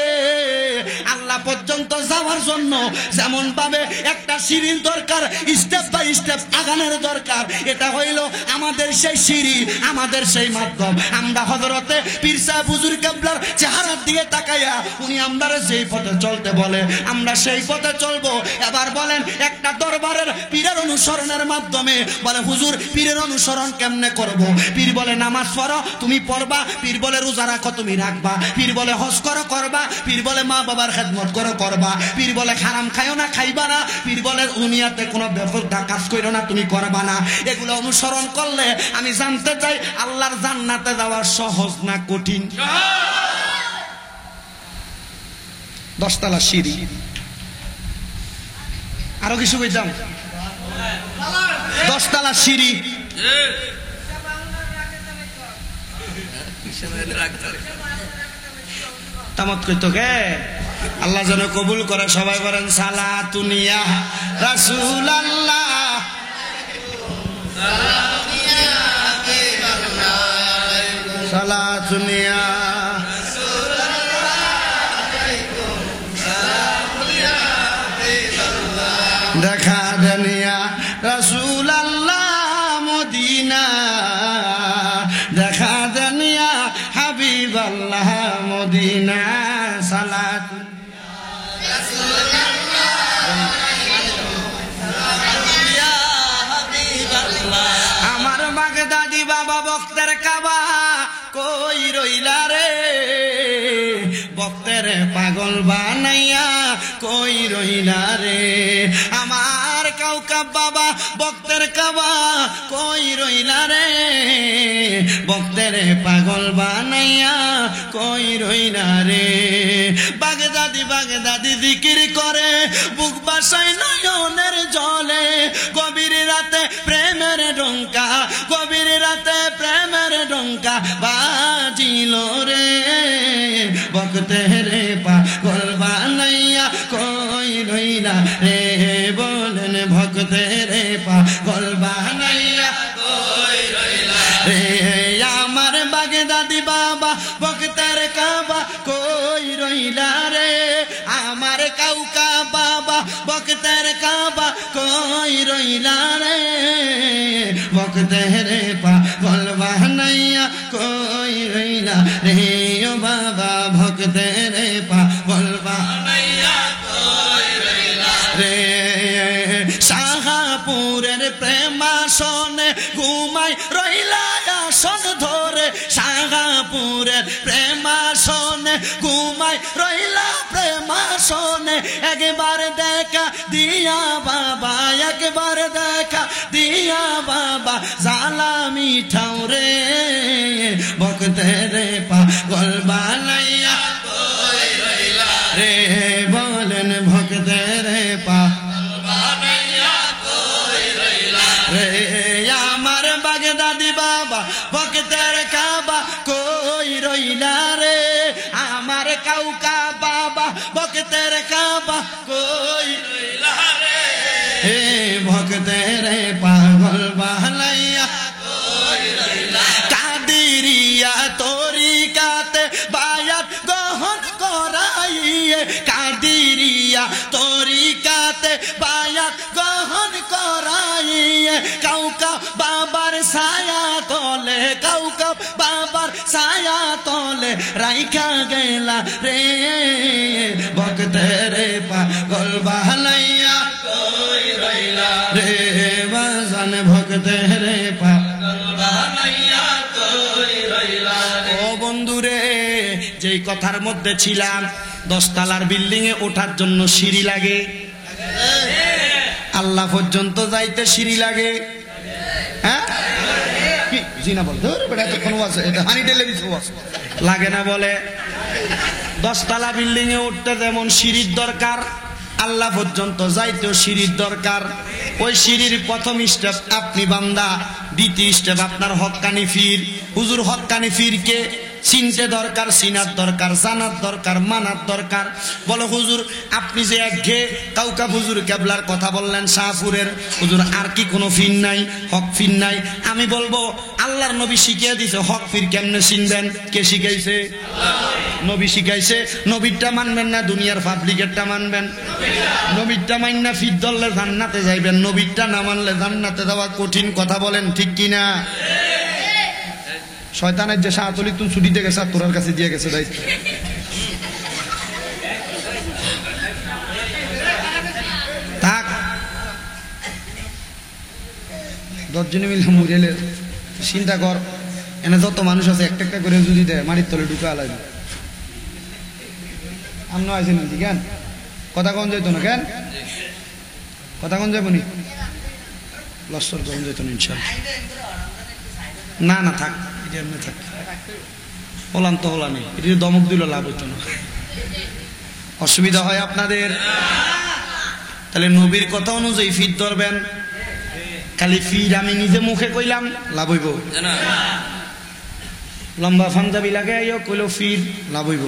আল্লাহ পর্যন্ত যাওয়ার জন্য যেমন ভাবে একটা সিঁড়ির দরকার, স্টেপ বাই স্টেপ আগানোর দরকার, এটা হইল আমাদের সেই সিঁড়ি, আমাদের সেই মাধ্যম। আমরা হযরতে পীর সাহেব হুজুর কিবলার চেহারার দিকে তাকাইয়া উনি আমরা যেই পথে চলতে বলে আমরা সেই পথে চলবো। এবার বলেন, একটা দরবারের পীরের অনুসরণের মাধ্যমে বলে হুজুর পীরের অনুসরণ কেমনে করব? পীর বলে নামাজ পড়ো, তুমি পড়বা। পীর বলে রোজা রাখো, তুমি রাখবা। পীর বলে হজ করো, করবা। পীর বলে মা বাবার খেদমত করো, করবা। পীর বলে হারাম খাইও না, খাইবা না। পীর বলে দুনিয়াতে কোনো বেফরদা কাজ করো না, তুমি করবা না। এগুলো অনুসরণ করলে আমি জানতে চাই আল্লাহর জান্নাতে যাওয়া সহজ না কঠিন? 10 তলা সিঁড়ি। আরো কিছু বলতাম, 10 তলা সিঁড়ি। তামত কইতো কে আল্লাহ যেন কবুল করে। সবাই বলেন সালাতুনিয়া রাসূলুল্লাহ, সালাতুনিয়া দেখা দেনিয়া রাসূলুল্লাহ মদিনা, দেখা দেনিয়া হাবিবাল্লাহ মদিনা। সালাত আমার বাগদাদি বাবা বক্তের কাবা কই রইলা রে, বক্তের পাগল বানাইয়া কই রইলা রে। আমার কাউকাব বাবা বক্তের কাবা কই রইলা রে, বক্তের পাগল বানাইয়া কই রইলা রে। বাগদাদি বাগদাদি জিকির করে বুক বাসায় নয়নের জলে, গভীর রাতে প্রেমের ডঙ্কা, গভীর রাতে প্রেমের ডঙ্কা বাজিল রে, বক্তের পাগল বানাইয়া কই রইলা রে। বলেন ভক্তের পাগল বানাইয়া কই রইলা রে। আমার বাগদাদি বাবা ভক্তের কাবা কই রইলা রে, আমার কাউকা বাবা ভক্তের কাবা কই রইলা রে, ভক্তের পাগল বানাইয়া কই রইলা রে। ও বাবা ভক্তের পাগল বানাইয়া কই রইলা রে। শাহপুরের প্রেমাসনে ঘুমাই রইলা আসন ধরে, শাহপুরের প্রেমাসনে ঘুমাই রইলা প্রেমাসনে। একবার দেখা দিয়া বাবা, একবার দেখা দিয়া বাবা জালা মিঠাও রে, ভক্তের পাগল বানাইয়া কই রইলা রে। বলেন ভক্তের পাগল বানাইয়া কই রইলা রে। আমার বাগদাদি বাবা ভক্তের কাবা কই রইলা রে, আমার কাউকা বাবা ভক্তের কাবা কই রইলা রে, ভক্তের পাগল বানাইয়া কই রইলা। কাদিরিয়া তরিকাতে বায়াত গ্রহণ করাইয়ে, কাদিরিয়া তরিকাতে বায়াত গ্রহণ করাইয়ে। কাউকা বাবার ছায়া তলে, কাউকা বাবার ছায়া তলে রাইখা গেলা রে, ভক্তের পাগল বানাইয়া কই রইলা রে। বাজান ভক্তের পাগল বানাইয়া কই রইলা রে। ও বন্ধুরে, যেই কথার মধ্যে ছিলাম 10 তলার বিল্ডিং এ ওঠার জন্য সিঁড়ি লাগে, আল্লাহ পর্যন্ত যাইতে সিঁড়ি লাগে। হ্যাঁ কি জিনা বল ধরে বেটা কোন আছে, এটা হানি টেলিভিশন আছে লাগে না বলে। 10 তলা বিল্ডিং এ উঠতে যেমন সিঁড়ির দরকার, আল্লাহ পর্যন্ত যাইতেও সিঁড়ির দরকার। ওই সিঁড়ির প্রথম স্টেপ আপনি বান্দা, দ্বিতীয় স্টেপ আপনার হক্কানি ফির। হুজুর হক্কানি ফিরকে চিনতে দরকার, চিনার দরকার, জানার দরকার, মানার দরকার। বলো হুজুর আপনি যে একঘেয়ে কাউকা হুজুর কেবলার কথা বললেন শাহপুরের, হুজুর আর কি কোনো ফির নাই, হক ফির নাই? আমি বলবো আল্লাহর নবী শিখিয়ে দিছে হক ফির কেমনে চিনবেন। কে শিখাইছে? নবী শিখাইছে। নবীরটা মানবেন না দুনিয়ার পাবলিকেরটা মানবেন? নবীরটা মাননা ফির ধরলে জান্নাতে যাইবেন, নবীরটা না মানলে জান্নাতে যাওয়া কঠিন। কথা বলেন ঠিক কিনা? শয়তানের যে শাহতলি তুই ছুটিতে গেছে আর তোরার কাছে দিয়ে গেছে দায়িত্ব। থাক 10 জনে মিলে মুড়েলে চিন্তা কর এনে যত মানুষ আছে একটা একটা করে যদি দেয় মাটির তলে ঢুকা লাগবে আমনো আছে নাকি কেন কথা কন যাইতো না কেন কথা কন যাবো নি লস্কর কন যাইতো না ইনশাল্লাহ না না থাক এটা এমনি থাক হলাম তো হলা নেই এটা দমক দিল লাভ হইতো না অসুবিধা হয় আপনাদের তাহলে নবীর কথা অনুযায়ী ফির ধরবেন খালি ফির আমি নিজে মুখে কইলাম লাভ হইব লম্বা পাঞ্জাবি লাগে কইলো ফির লাভ হইব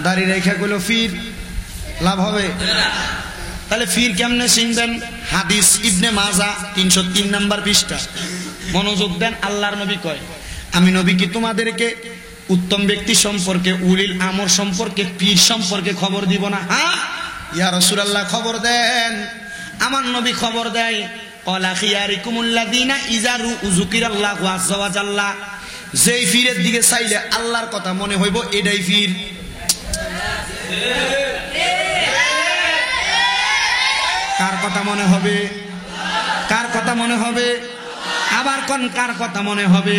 দাড়ি রেখা কইলো ফির লাভ হবে তাহলে ফির কেমনে চিনবেন হাদিস ইবনে মাজা 303 নম্বর পৃষ্ঠা মনোযোগ দেন আল্লাহর নবী কয় আমি নবী কি তোমাদেরকে উত্তম ব্যক্তি সম্পর্কে উলিল আমর সম্পর্কে পীর সম্পর্কে খবর দিব না হ্যাঁ ইয়া রাসূলুল্লাহ খবর দেন আমার নবী খবর দেয় ক্বালা খিয়ারিকুমুল্লাযিনা ইজারু যুকিরাল্লাহু আযজা ওয়া জাল্লা যেই ফিরের দিকে চাইলে আল্লাহর কথা মনে হইব এটাই ফির কার কথা মনে হবে কার কথা মনে হবে আবার কোন কার কথা মনে হবে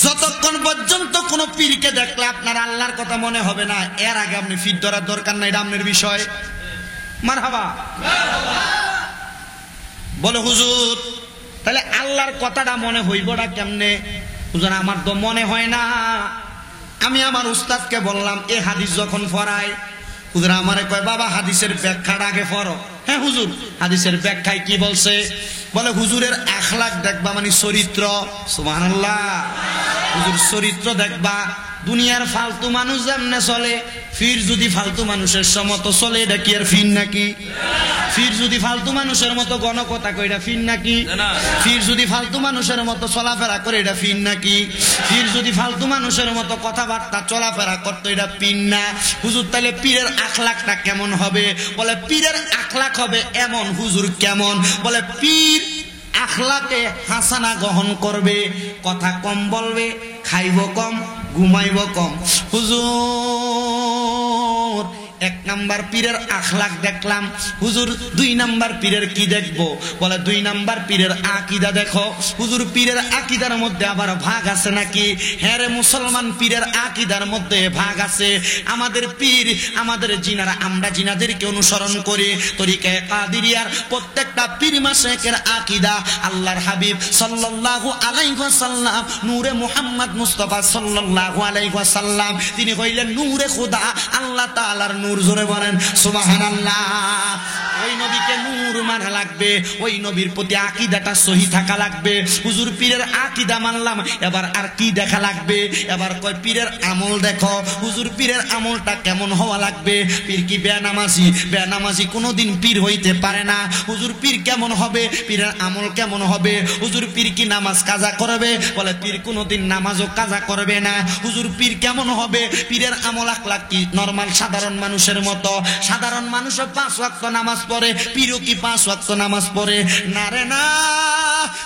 যতক্ষণ পর্যন্ত কোন পীরকে দেখলে আপনার আল্লাহর কথা মনে হবে না এর আগে আপনি ফির ধরার দরকার নাই এটা আপনার বিষয় মারহাবা বলে হুজুর তাহলে আল্লাহর কথাটা মনে হইবটা কেমনে হুজুর আমার তো মনে হয় না আমি আমার উস্তাদকে বললাম এই হাদিস যখন পড়ায় হুজুর আমারে কয় বাবা হাদিসের ব্যাখ্যাটা আগে পড়ো হ্যাঁ হুজুর হাদিসের ব্যাখ্যায় কি বলছে বলে হুজুরের আখলাক দেখবা মানে চরিত্র সুবহানাল্লাহ হুজুর চরিত্র দেখবা দুনিয়ার ফালতু মানুষ যেমনে চলে ফির যদি ফালতু মানুষের মতো চলে এটা কি আর ফির নাকি ফির যদি ফালতু মানুষের মতো গণকথা কই এটা ফির নাকি ফির যদি ফালতু মানুষের মতো চলাফেরা করে এটা ফির নাকি ফির যদি ফালতু মানুষের মতো কথাবার্তা চলাফেরা করতো এটা পীর না হুজুর তাহলে পীরের আখলাকটা কেমন হবে বলে পীরের আখলাক হবে এমন হুজুর কেমন বলে পীর আখলাকে হাসানা গ্রহণ করবে কথা কম বলবে খাইব কম ঘুমাইব কম হুজুর এক নাম্বার পীরের আখলাক দেখলাম হুজুর দুই নাম্বার পীরের কি দেখবো বলে দুই নাম্বার পীরের আকীদা দেখো হুজুর পীরের আকীদার মধ্যে আবার ভাগ আছে নাকি হ্যাঁ রে মুসলমান পীরের আকীদার মধ্যে ভাগ আছে আমাদের পীর আমাদের জিনারা আমরা জিনাদেরকে অনুসরণ করি তরিকায়ে কাদেরিয়ার প্রত্যেকটা পীর মাশায়েখের আকীদা আল্লাহর হাবিব সাল্লাল্লাহু আলাইহি ওয়াসাল্লাম নূরে মুহাম্মদ মুস্তাফা সাল্লাল্লাহু আলাইহি ওয়াসাল্লাম তিনি হইলেন নূরে খোদা আল্লাহ তাআলার নূর জোরে বলেন সুবহানাল্লাহ ওই নবীকে নূর মানা লাগবে ওই নবীর প্রতি আকীদাটা সহি থাকা লাগবে হুজুর পীরের আকীদা মানলাম এবার আর কি দেখা লাগবে এবার কয় পীরের আমল দেখো হুজুর পীরের আমলটা কেমন হওয়া লাগবে পীর কি বেনামাজি কোনোদিন পীর হইতে পারে না হুজুর পীর কেমন হবে পীরের আমল কেমন হবে হুজুর পীর কি নামাজ কাজা করবে বলে পীর কোনোদিন নামাজও কাজা করবে না হুজুর পীর কেমন হবে পীরের আমল আখলাক কি নরমাল সাধারণ মানুষের মতো সাধারণ মানুষও 5 ওয়াক্ত নামাজ পড়ে পীরও কি 5 ওয়াক্ত নামাজ পড়ে না রে না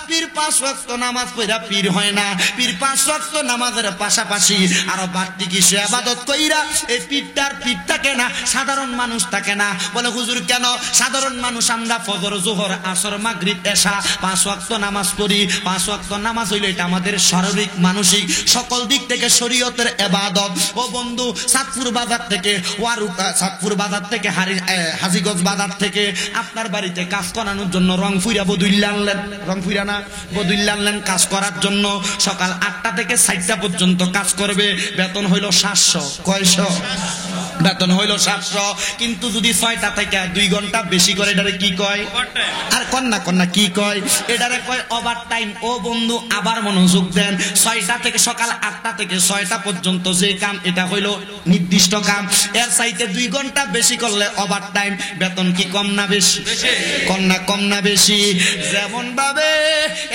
পীর 5 ওয়াক্ত নামাজ পড়া পীর হয় না পীর 5 ওয়াক্ত নামাজের পাশাপাশি আরো বাড়তি কিছু ইবাদত কইরা এই পীর থাকে না সাধারণ মানুষ থাকে না বলে হুজুর কেন সাধারণ মানুষ আমরা ফজর যোহর আসর মাগরিব এশা 5 ওয়াক্ত নামাজ পড়ি 5 ওয়াক্ত নামাজ হইলে এটা আমাদের শারীরিক মানসিক সকল দিক থেকে শরীয়তের ইবাদত ও বন্ধু সাতপুর বাজার থেকে সাতপুর বাজার থেকে হাজীগঞ্জ বাজার থেকে আপনার বাড়িতে কাজ করানোর জন্য রংপুরা বদুল্লা আনলেন রংপুরা না বদুল্লা আনলেন কাজ করার জন্য সকাল 8টা থেকে 4টা পর্যন্ত কাজ করবে বেতন হইল 700 কয়শো বেতন হইল 700 কিন্তু যদি 6টা থেকে 2 ঘন্টা বেশি করে এটারে কি কয় আর কন্যা কি কয় এটারে কয় ওভার টাইম ও বন্ধু আবার মনোযোগ দেন 6টা থেকে সকাল 8টা থেকে 6টা পর্যন্ত যে কাম এটা হইল নির্দিষ্ট কাম এর চাইতে 2 ঘন্টা বেশি করলে ওভার টাইম বেতন কি কম না বেশি কম না বেশি যেমন ভাবে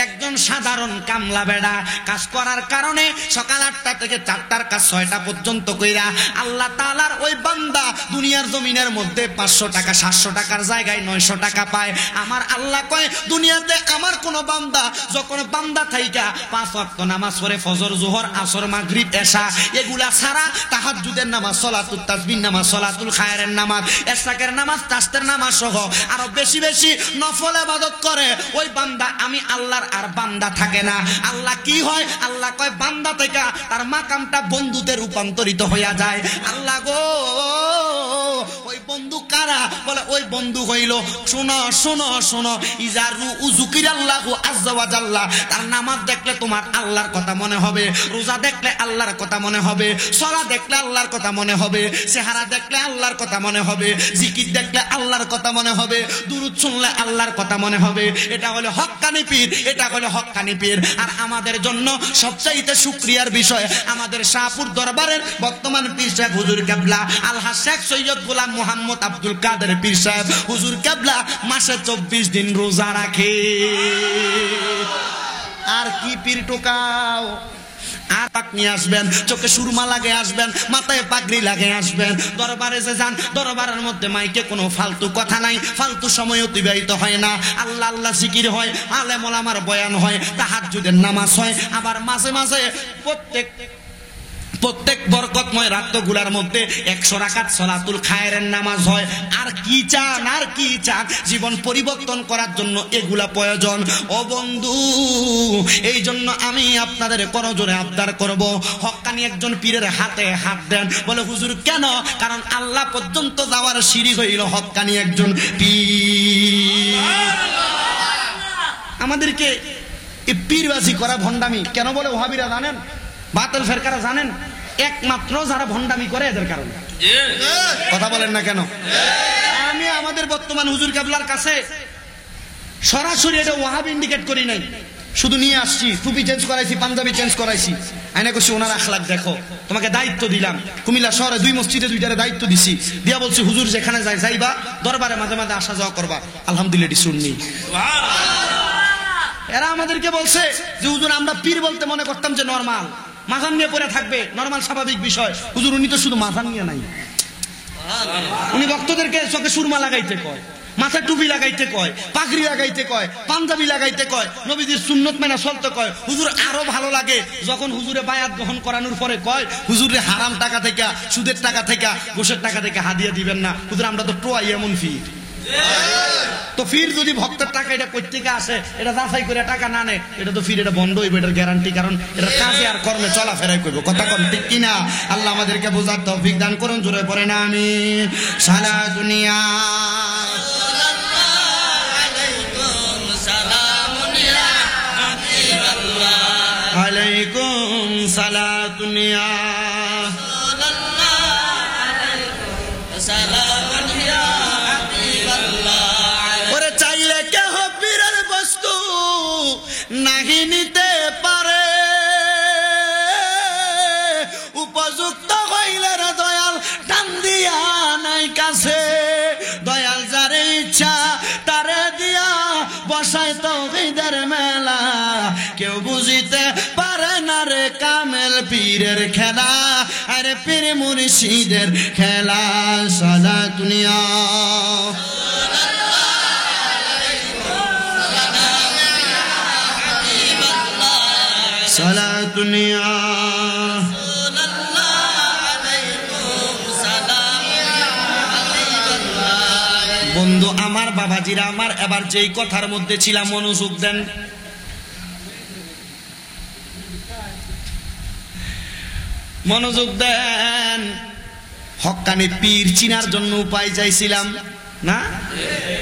একজন সাধারণ কামলা বেড়া কাজ করার কারণে সকাল 8টা থেকে 4টার কাজ 6টা পর্যন্ত কইরা আল্লাহ তাআলার ওই ওই বান্দা দুনিয়ার জমিনের মধ্যে 500 টাকা 700 টাকার জায়গায় 900 টাকা পায়। আমার আল্লাহ কয় দুনিয়াতে আমার কোন বান্দা যখন বান্দা থাইকা 5 ওয়াক্ত নামাজ পড়ে, ফজর, জোহর, আসর, মাগরিব, এশা এগুলা ছাড়া তাহাজ্জুদের নামাজ, সালাতুত তাসবিহ নামাজ, সালাতুল খায়রের নামাজ, ইশরাকের নামাজ, তাসতের নামাজ সহ আরো বেশি বেশি নফল ইবাদত করে, ওই বান্দা আমি আল্লাহর আর বান্দা থাকে না। আল্লাহ কি হয়? আল্লাহ কয় বান্দা থেকে তার মাকামটা বন্ধুতে রূপান্তরিত হইয়া যায়। আল্লাহ গো ওই বন্ধু কারা? বলে ওই বন্ধু হইল, শোনো শোনো শোনো, ইজারু উযুকিরাল্লাহু আযজা ওয়া জাল্লা, তার নামাজ দেখলে তোমার আল্লাহর কথা মনে হবে, রোজা দেখলে আল্লাহর কথা মনে হবে, সালাত দেখলে আল্লাহর কথা মনে হবে, চেহারা দেখলে আল্লাহর কথা মনে হবে, জিকির দেখলে আল্লাহর কথা মনে হবে, দুরূদ শুনলে আল্লাহর কথা মনে হবে। এটা হলো হক্কানি পীর, এটা হলো হক্কানি পীর। আর আমাদের জন্য সবচাইতে শুকরিয়ার বিষয় আমাদের শাহপুর দরবারের বর্তমান পীর সাহেব হুজুর কেবলা আলহাজ শেখ সৈয়দ গোলাম মোহাম্মদ আব্দুল কাদের পীর সাহেব হুজুর কেবলা মাসে 24 দিন রোজা রাখে। আর কি পীর টোকাও, আর পাক নিয়ে আসবেন, চোখে সুরমা লাগে আসবেন, মাথায় পাগড়ি লাগে আসবেন, দরবারে যে যান দরবারের মধ্যে মাইকে কোনো ফালতু কথা নাই, ফালতু সময় অতিবাহিত হয় না, আল্লাহ আল্লাহ জিকির হয়, আলেম ওলামার বয়ান হয়, তাহাজ্জুদের নামাজ হয়, আবার মাঝে মাঝে প্রত্যেক বরকতময় রাতগুলার মধ্যে 100 রাকাত সালাতুল খায়রের নামাজ হয়। আর কি চান, আর কি চান? জীবন পরিবর্তন করার জন্য এগুলা প্রয়োজন। ও বন্ধু, এই জন্য আমি আপনাদের করজোরে আবদার করব, হক্কানি একজন পীরের হাতে হাত দেন। বলে হুজুর কেন? কারণ আল্লাহ পর্যন্ত যাওয়ার সিঁড়ি হইল হক্কানি একজন পীর। আমাদেরকে এই পীরবাজি করা ভণ্ডামি কেন বলে ওহাবিরা জানেন? বাতিল ফেরকারা জানেন? একমাত্র যারা ভণ্ডামি করে এদের কারণে। কথা বলেন না কেন? আমি আমাদের বর্তমান হুজুর কেবলার কাছে সরাসরি এটা ওয়াহাব ইন্ডিকেট করি নাই, শুধু নিয়ে আসছি, টুপি চেঞ্জ করাইছি, পাঞ্জাবি চেঞ্জ করাইছি, আইনা করছি ওনার আখলাক দেখো, তোমাকে দায়িত্ব দিলাম, কুমিল্লা শহরে 2 মসজিদে 2টারে দায়িত্ব দিছি, দিয়া বলছি হুজুর যেখানে যাইবা দরবারে মাঝে মাঝে আসা যাওয়া করবা। আলহামদুলিল্লাহ এটি শুননি। এরা আমাদেরকে বলছে যে হুজুর আমরা পীর বলতে মনে করতাম যে নরমাল, মাথান নিয়ে পড়ে থাকবে, নরমাল স্বাভাবিক বিষয়। হুজুর উনি তো শুধু মাথান নিয়ে নাই, উনি ভক্তদেরকে চোখে সুরমা লাগাইতে কয়, মাথায় টুপি লাগাইতে কয়, পাগড়ি লাগাইতে কয়, পাঞ্জাবি লাগাইতে কয়, নবীজির সুন্নত মেনে চলতে কয়। হুজুর আরো ভালো লাগে যখন হুজুরে বায়াত গ্রহণ করানোর পরে কয় হুজুরে হারাম টাকা থেকে, সুদের টাকা থেকে, ঘুষের টাকা থেকে হাদিয়া দিবেন না। হুজুর আমরা তো টোয়াই এমন ফির। তো ফির যদি ভক্তের টাকা এটা কই থেকে আসে, এটা যাচাই করে টাকা না নেয়, এটা তো ফির, এটা বন্ধ হইবে, এটার গ্যারান্টি। কারণ এটা কাজে আর কর্মে চলাফেরাই করবো। কথা কন ঠিক কিনা? আল্লাহ আমাদেরকে বোঝার তৌফিক দান করুন, জোরে পড়ে না আমিন। সারা দুনিয়া আলাইকুম সালাতুনিয়া ওরে চাইলে কেহ পীরের বস্তু নাহি নিতে পারে, উপযুক্ত হইলে রে দয়াল টান দিয়া নাই কাছে, দয়াল যারে ইচ্ছা তারে দিয়া বসায় তৌহিদের মেলা, কেউ বুঝিতে পারে না রে কামেল পীরের খেলা, আরে পীর মুর্শিদের খেলা। সালা দুনিয়া সালা দুনিয়া বন্ধু আমার, বাবাজিরা আমার, এবার যেই কথার মধ্যে ছিলাম মনোযোগ দেন। মনোযোগ দেন। হক্কানি পীর চিনার জন্য উপায় চাইছিলাম না?